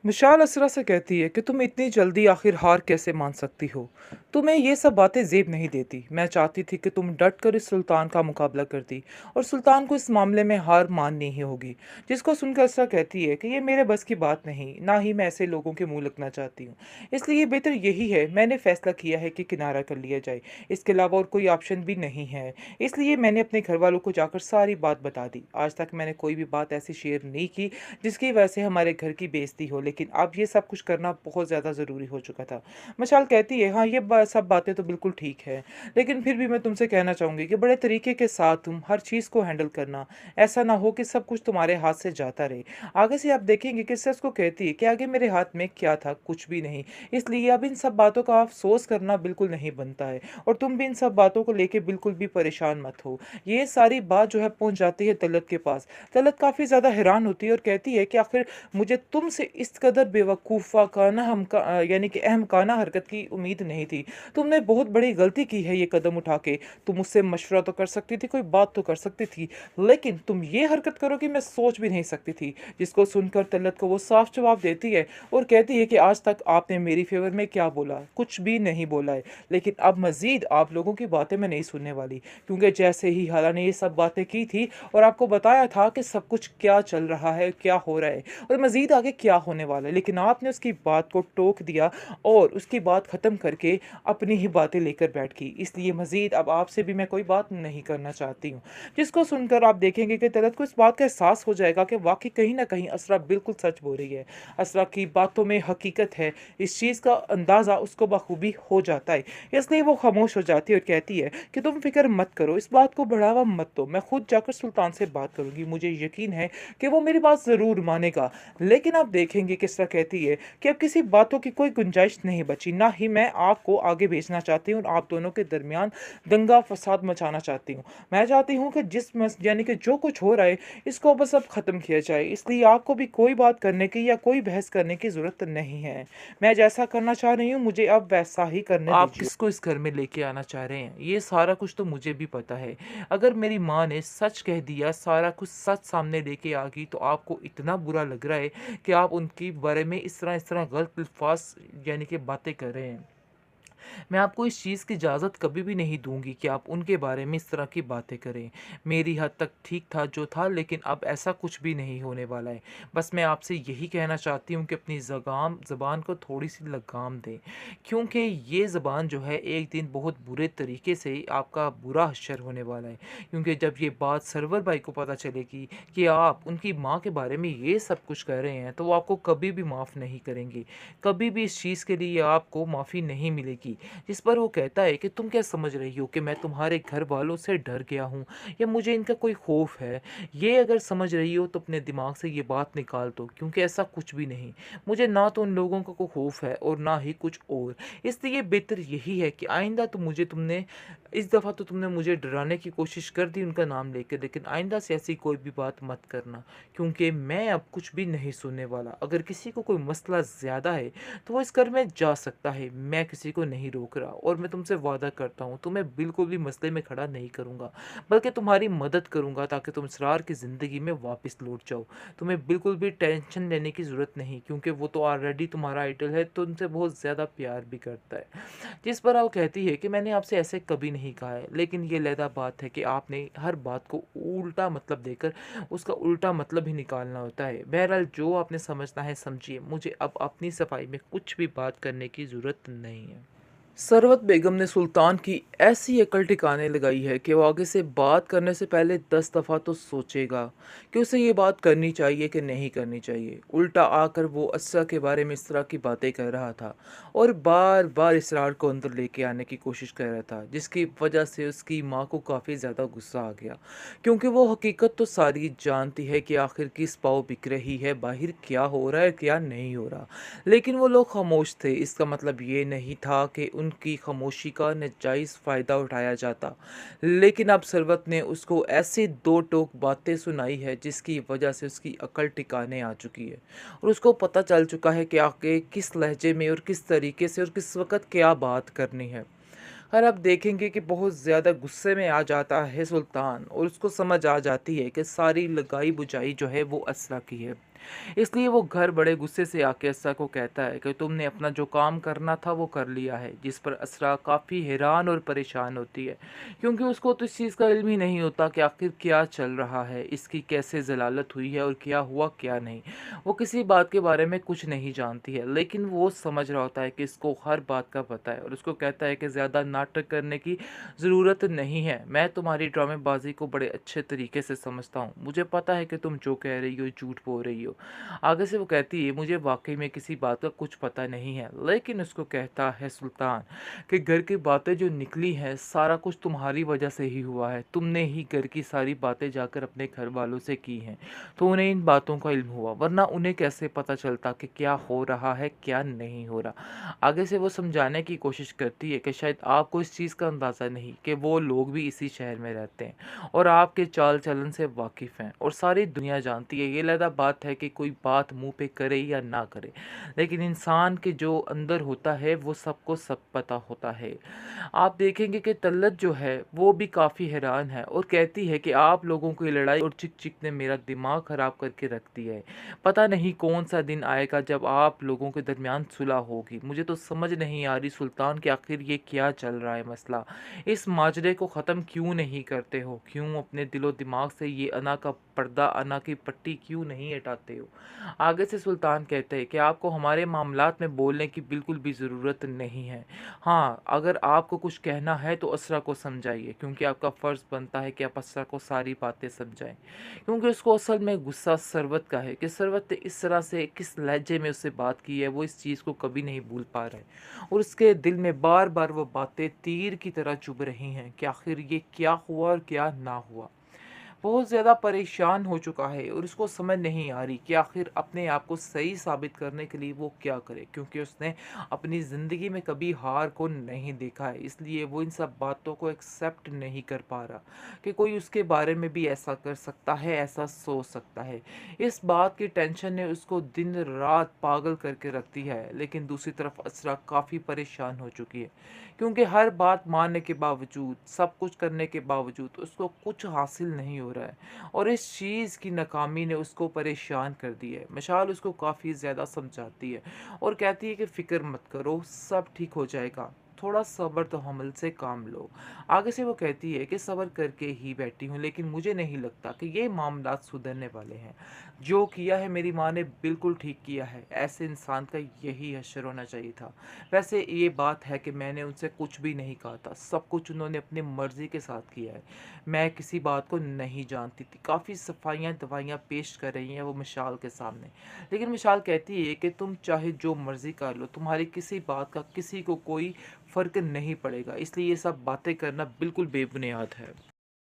विशाल असरा से कहती है कि तुम इतनी जल्दी आखिर हार कैसे मान सकती हो। तुम्हें ये सब बातें जेब नहीं देती। मैं चाहती थी कि तुम डट कर इस सुल्तान का मुकाबला करती और सुल्तान को इस मामले में हार माननी ही होगी। जिसको सुनकर असरा कहती है कि ये मेरे बस की बात नहीं, ना ही मैं ऐसे लोगों के मुंह लगना चाहती हूँ। इसलिए बेहतर यही है, मैंने फैसला किया है कि किनारा कर लिया जाए। इसके अलावा और कोई ऑप्शन भी नहीं है। इसलिए मैंने अपने घर वालों को जाकर सारी बात बता दी। आज तक मैंने कोई भी बात ऐसी शेयर नहीं की जिसकी वजह से हमारे घर की बेइज्जती हो, लेकिन अब ये सब कुछ करना बहुत ज़्यादा ज़रूरी हो चुका था। मशाल कहती है, हाँ, ये सब बातें तो बिल्कुल ठीक है, लेकिन फिर भी मैं तुमसे कहना चाहूँगी कि बड़े तरीके के साथ तुम हर चीज़ को हैंडल करना। ऐसा ना हो कि सब कुछ तुम्हारे हाथ से जाता रहे। आगे से आप देखेंगे कि सच को कहती है कि आगे मेरे हाथ में क्या था, कुछ भी नहीं। इसलिए अब इन सब बातों का अफसोस करना बिल्कुल नहीं बनता है, और तुम भी इन सब बातों को लेके बिल्कुल भी परेशान मत हो। ये सारी बात जो है पहुंच जाती है तलत के पास। तलत काफ़ी ज़्यादा हैरान होती है और कहती है कि आखिर मुझे तुमसे इस कदर बेवकूफ़ाना यानी कि अहमकाना हरकत की उम्मीद नहीं थी। तुमने बहुत बड़ी गलती की है ये कदम उठा के। तुम मुझसे मशवरा तो कर सकती थी, कोई बात तो कर सकती थी, लेकिन तुम ये हरकत करोगी मैं सोच भी नहीं सकती थी। जिसको सुनकर तलत को वो साफ जवाब देती है और कहती है कि आज तक आपने मेरी फेवर में क्या बोला, कुछ भी नहीं बोला है। लेकिन अब मज़ीद आप लोगों की बातें मैं नहीं सुनने वाली, क्योंकि जैसे ही हाला ने ये सब बातें की थी और आपको बताया था कि सब कुछ क्या चल रहा है, क्या हो रहा है और मज़ीद आगे क्या होने वाला है, लेकिन आपने उसकी बात को टोक दिया और उसकी बात ख़त्म करके अपनी ही बातें लेकर बैठ गई। इसलिए मज़ीद अब आपसे भी मैं कोई बात नहीं करना चाहती हूँ। जिसको सुनकर आप देखेंगे कि तलत को इस बात का एहसास हो जाएगा कि वाकई कहीं ना कहीं असरा बिल्कुल सच बोल रही है। असरा की बातों में हकीकत है, इस चीज़ का अंदाज़ा उसको बखूबी हो जाता है। इसलिए वो खामोश हो जाती है और कहती है कि तुम फिक्र मत करो, इस बात को बढ़ावा मत दो, मैं खुद जाकर सुल्तान से बात करूंगी। मुझे यकीन है कि वो मेरी बात ज़रूर मानेगा। लेकिन आप देखेंगे किस तरह कहती है कि अब किसी बातों की कोई गुंजाइश नहीं बची, ना ही मैं आपको आगे भेजना चाहती हूँ और आप दोनों के दरमियान दंगा फसाद मचाना चाहती हूँ। मैं चाहती हूँ कि यानी कि जो कुछ हो रहा है इसको बस अब ख़त्म किया जाए। इसलिए आपको भी कोई बात करने की या कोई बहस करने की ज़रूरत नहीं है। मैं जैसा करना चाह रही हूँ मुझे अब वैसा ही करने आप दीजिए। किसको इस घर में लेके आना चाह रहे हैं ये सारा कुछ तो मुझे भी पता है। अगर मेरी माँ ने सच कह दिया, सारा कुछ सच सामने लेके आ गई, तो आपको इतना बुरा लग रहा है कि आप उनके बारे में इस तरह गलत अल्फाज यानी कि बातें कर रहे हैं। मैं आपको इस चीज़ की इजाज़त कभी भी नहीं दूंगी कि आप उनके बारे में इस तरह की बातें करें। मेरी हद तक ठीक था जो था, लेकिन अब ऐसा कुछ भी नहीं होने वाला है। बस मैं आपसे यही कहना चाहती हूँ कि अपनी ज़बान को थोड़ी सी लगाम दें, क्योंकि ये ज़बान जो है एक दिन बहुत बुरे तरीके से आपका बुरा हश्र होने वाला है। क्योंकि जब ये बात सरवर भाई को पता चलेगी कि आप उनकी माँ के बारे में ये सब कुछ कर रहे हैं, तो वो आपको कभी भी माफ़ नहीं करेंगे। कभी भी इस चीज़ के लिए आपको माफ़ी नहीं मिलेगी। जिस पर वो कहता है कि तुम क्या समझ रही हो कि मैं तुम्हारे घर वालों से डर गया हूँ या मुझे इनका कोई खौफ है। ये अगर समझ रही हो तो अपने दिमाग से ये बात निकाल दो, क्योंकि ऐसा कुछ भी नहीं। मुझे ना तो उन लोगों का कोई खौफ है और ना ही कुछ और। इसलिए बेहतर यही है कि आइंदा तो तुमने इस दफ़ा तो तुमने मुझे डराने की कोशिश कर दी उनका नाम लेकर, लेकिन आइंदा से ऐसी कोई भी बात मत करना, क्योंकि मैं अब कुछ भी नहीं सुनने वाला। अगर किसी को कोई मसला ज़्यादा है तो वो इस घर में जा सकता है, मैं किसी को नहीं रोक रहा। और मैं तुमसे वादा करता हूँ तुम्हें बिल्कुल भी मसले में खड़ा नहीं करूँगा, बल्कि तुम्हारी मदद करूँगा ताकि तुम इसरार की ज़िंदगी में वापस लौट जाओ। तुम्हें बिल्कुल भी टेंशन लेने की ज़रूरत नहीं, क्योंकि वो तो ऑलरेडी तुम्हारा आइडल है, तो तुमसे बहुत ज़्यादा प्यार भी करता है। जिस पर वो कहती है कि मैंने आपसे ऐसे कभी नहीं कहा है, लेकिन ये लहदा बात है कि आपने हर बात को उल्टा मतलब देकर उसका उल्टा मतलब ही निकालना होता है। बहरहाल जो आपने समझना है समझिए, मुझे अब अपनी सफाई में कुछ भी बात करने की ज़रूरत नहीं है। सरवत बेगम ने सुल्तान की ऐसी अकल ठिकाने लगाई है कि वो आगे से बात करने से पहले 10 दफ़ा तो सोचेगा कि उसे ये बात करनी चाहिए कि नहीं करनी चाहिए। उल्टा आकर वो असरा के बारे में इस तरह की बातें कर रहा था और बार बार इसरार को अंदर लेके आने की कोशिश कर रहा था, जिसकी वजह से उसकी माँ को काफ़ी ज़्यादा गुस्सा आ गया, क्योंकि वो हकीकत तो सारी जानती है कि आखिर किस पाँव बिक रही है, बाहर क्या हो रहा है क्या नहीं हो रहा। लेकिन वो लोग खामोश थे। इसका मतलब ये नहीं था कि उनकी खामोशी का नाजायज़ फ़ायदा उठाया जाता, लेकिन अब सरवत ने उसको ऐसी दो टोक बातें सुनाई है जिसकी वजह से उसकी अकल ठिकाने आ चुकी है और उसको पता चल चुका है कि आगे किस लहजे में और किस तरीके से और किस वक़्त क्या बात करनी है। और आप देखेंगे कि बहुत ज़्यादा गुस्से में आ जाता है सुल्तान और उसको समझ आ जाती है कि सारी लगाई बुझाई जो है वो असरा की है। इसलिए वो घर बड़े गुस्से से आके असरा को कहता है कि तुमने अपना जो काम करना था वो कर लिया है, जिस पर असरा काफ़ी हैरान और परेशान होती है, क्योंकि उसको तो इस चीज़ का इल्म ही नहीं होता कि आखिर क्या चल रहा है, इसकी कैसे जलालत हुई है और क्या हुआ क्या नहीं। वो किसी बात के बारे में कुछ नहीं जानती है, लेकिन वो समझ रहा होता है कि इसको हर बात का पता है, और उसको कहता है कि ज़्यादा नाटक करने की ज़रूरत नहीं है। मैं तुम्हारी ड्रामेबाजी को बड़े अच्छे तरीके से समझता हूँ, मुझे पता है कि तुम जो कह रही हो झूठ बोल रही हो। आगे से वो कहती है, मुझे वाकई में किसी बात का कुछ पता नहीं है, लेकिन उसको कहता है सुल्तान कि घर की बातें जो निकली हैं सारा कुछ तुम्हारी वजह से ही हुआ है, तुमने ही घर की सारी बातें जाकर अपने घर वालों से की हैं, तो उन्हें इन बातों का इल्म हुआ, वरना उन्हें कैसे पता चलता कि क्या हो रहा है क्या नहीं हो रहा। आगे से वो समझाने की कोशिश करती है कि शायद आपको इस चीज़ का अंदाज़ा नहीं कि वो लोग भी इसी शहर में रहते हैं और आपके चाल चलन से वाकिफ़ हैं, और सारी दुनिया जानती है। ये अलहदा बात है कि कोई बात मुंह पे करे या ना करे, लेकिन इंसान के जो अंदर होता है वो सबको सब पता होता है। आप देखेंगे कि तल्लत जो है वो भी काफ़ी हैरान है और कहती है कि आप लोगों की लड़ाई और चिक चिक ने मेरा दिमाग ख़राब करके रख दिया है। पता नहीं कौन सा दिन आएगा जब आप लोगों के दरमियान सुलह होगी। मुझे तो समझ नहीं आ रही सुल्तान कि आखिर ये क्या चल रहा है मसला। इस माजरे को ख़त्म क्यों नहीं करते हो? क्यों अपने दिलो दिमाग से ये अना का पर्दा, अना की पट्टी क्यों नहीं हटाते हो? आगे से सुल्तान कहते हैं कि आपको हमारे मामलात में बोलने की बिल्कुल भी ज़रूरत नहीं है। हाँ, अगर आपको कुछ कहना है तो असरा को समझाइए, क्योंकि आपका फ़र्ज़ बनता है कि आप असरा को सारी बातें समझाएँ। क्योंकि उसको असल में गुस्सा सरवत का है कि सरवत ने इस तरह से किस लहजे में उससे बात की है, वो इस चीज़ को कभी नहीं भूल पा रहा है, और उसके दिल में बार-बार वो बातें तीर की तरह चुभ रही हैं कि आखिर ये क्या हुआ और क्या ना हुआ। बहुत ज़्यादा परेशान हो चुका है और उसको समझ नहीं आ रही कि आखिर अपने आप को सही साबित करने के लिए वो क्या करे, क्योंकि उसने अपनी ज़िंदगी में कभी हार को नहीं देखा है। इसलिए वो इन सब बातों को एक्सेप्ट नहीं कर पा रहा कि कोई उसके बारे में भी ऐसा कर सकता है, ऐसा सोच सकता है। इस बात की टेंशन ने उसको दिन रात पागल करके रखती है, लेकिन दूसरी तरफ असरा काफ़ी परेशान हो चुकी है, क्योंकि हर बात मानने के बावजूद, सब कुछ करने के बावजूद उसको कुछ हासिल नहीं हो रहा है, और इस चीज़ की नाकामी ने उसको परेशान कर दिया है। मशाल उसको काफ़ी ज़्यादा समझाती है और कहती है कि फ़िक्र मत करो, सब ठीक हो जाएगा, थोड़ा सब्र तो हमल से काम लो। आगे से वो कहती है कि सब्र करके ही बैठी हूँ, लेकिन मुझे नहीं लगता कि ये मामलात सुधरने वाले हैं। जो किया है मेरी माँ ने बिल्कुल ठीक किया है, ऐसे इंसान का यही हश्र होना चाहिए था। वैसे ये बात है कि मैंने उनसे कुछ भी नहीं कहा था, सब कुछ उन्होंने अपनी मर्ज़ी के साथ किया है। मैं किसी बात को नहीं जानती थी। काफ़ी सफाइयाँ दवाइयाँ पेश कर रही हैं वो मिशाल के सामने। लेकिन मिशाल कहती है कि तुम चाहे जो मर्ज़ी कर लो, तुम्हारी किसी बात का किसी को कोई फ़र्क नहीं पड़ेगा। इसलिए ये सब बातें करना बिल्कुल बेबुनियाद है।